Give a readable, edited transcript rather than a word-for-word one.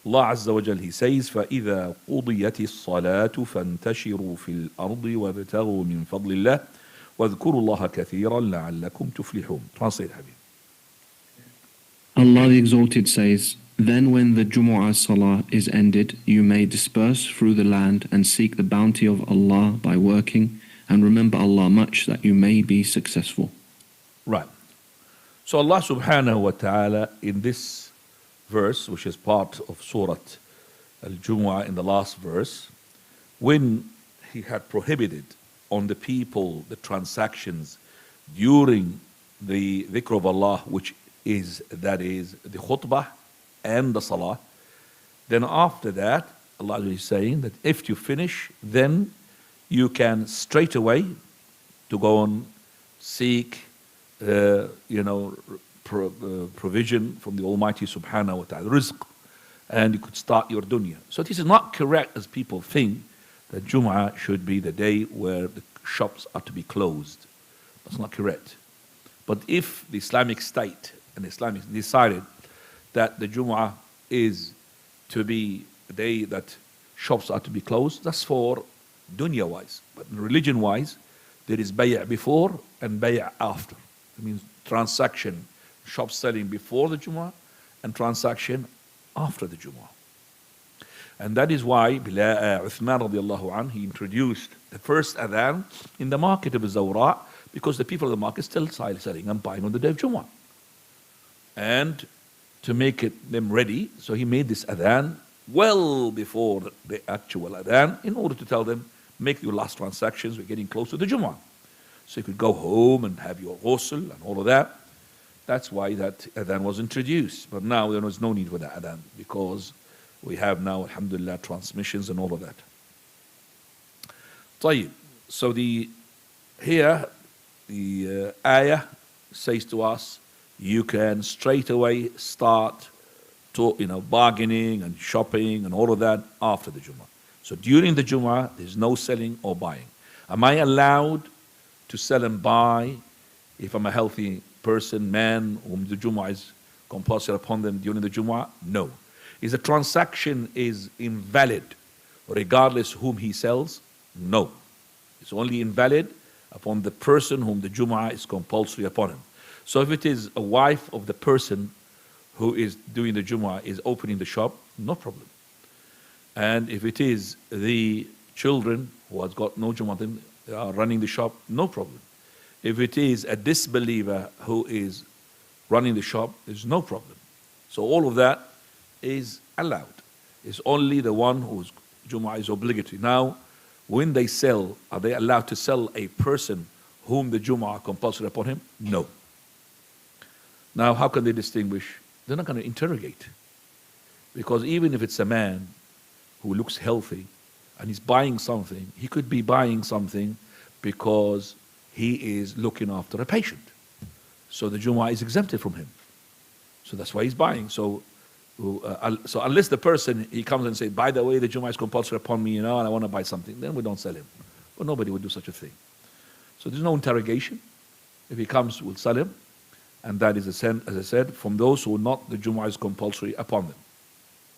Allah Azza wa Jal, He says, فَإِذَا قُضِيَتِ الصَّلَاةُ فَانْتَشِرُوا فِي الْأَرْضِ وَابْتَغُوا مِنْ فَضْلِ اللَّهِ وَاذْكُرُوا اللَّهَ كَثِيرًا لَعَلَّكُمْ تُفْلِحُونَ. Translate, Habib. Allah the Exalted says, "Then when the Jumu'ah Salah is ended, you may disperse through the land and seek the bounty of Allah by working, and remember Allah much that you may be successful." Right. So Allah subhanahu wa ta'ala in this verse, which is part of Surah Al-Jumu'ah in the last verse, when He had prohibited on the people the transactions during the dhikr of Allah, that is the khutbah and the salah, then after that Allah is saying that if you finish, then you can straight away to go and seek provision from the Almighty subhanahu wa ta'ala, rizq, and you could start your dunya. So this is not correct as people think that Jumu'ah should be the day where the shops are to be closed. That's not correct. But if the Islamic State and Islamic decided that the Jumu'ah is to be a day that shops are to be closed, that's for dunya wise. But religion wise, there is bay' before and bay' after. It means transaction, shop selling before the Jumu'ah and transaction after the Jumu'ah. And that is why Uthman radiallahu anh, he introduced the first adhan in the market of Zawra, because the people of the market still selling and buying on the day of Jumu'ah. And to make them ready, so he made this adhan well before the actual adhan in order to tell them, make your last transactions, we're getting close to the Jumu'ah. So you could go home and have your ghusl and all of that. That's why that adhan was introduced. But now there is no need for that adhan because we have now, alhamdulillah, transmissions and all of that. طيب. So here the ayah says to us, you can straight away start to bargaining and shopping and all of that after the Jumu'ah. So during the Jumu'ah, there's no selling or buying. Am I allowed to sell and buy if I'm a healthy person, man, whom the Jumu'ah is compulsory upon them during the Jumu'ah? No. Is the transaction is invalid regardless whom he sells? No. It's only invalid upon the person whom the Jumu'ah is compulsory upon him. So if it is a wife of the person who is doing the Jumu'ah is opening the shop, no problem. And if it is the children who has got no Jumu'ah, they are running the shop, no problem. If it is a disbeliever who is running the shop, there's no problem. So all of that is allowed. It's only the one whose Jumu'ah is obligatory. Now, when they sell, are they allowed to sell a person whom the Jumu'ah compulsory upon him? No. Now, how can they distinguish? They're not going to interrogate. Because even if it's a man who looks healthy and he's buying something, he could be buying something because he is looking after a patient. So the Jumu'ah is exempted from him. So that's why he's buying. So unless the person, he comes and says, by the way, the Jumu'ah is compulsory upon me, and I want to buy something, then we don't sell him. But nobody would do such a thing. So there's no interrogation. If he comes, we'll sell him. And that is, as I said, from those who are not, the Jumu'ah is compulsory upon them.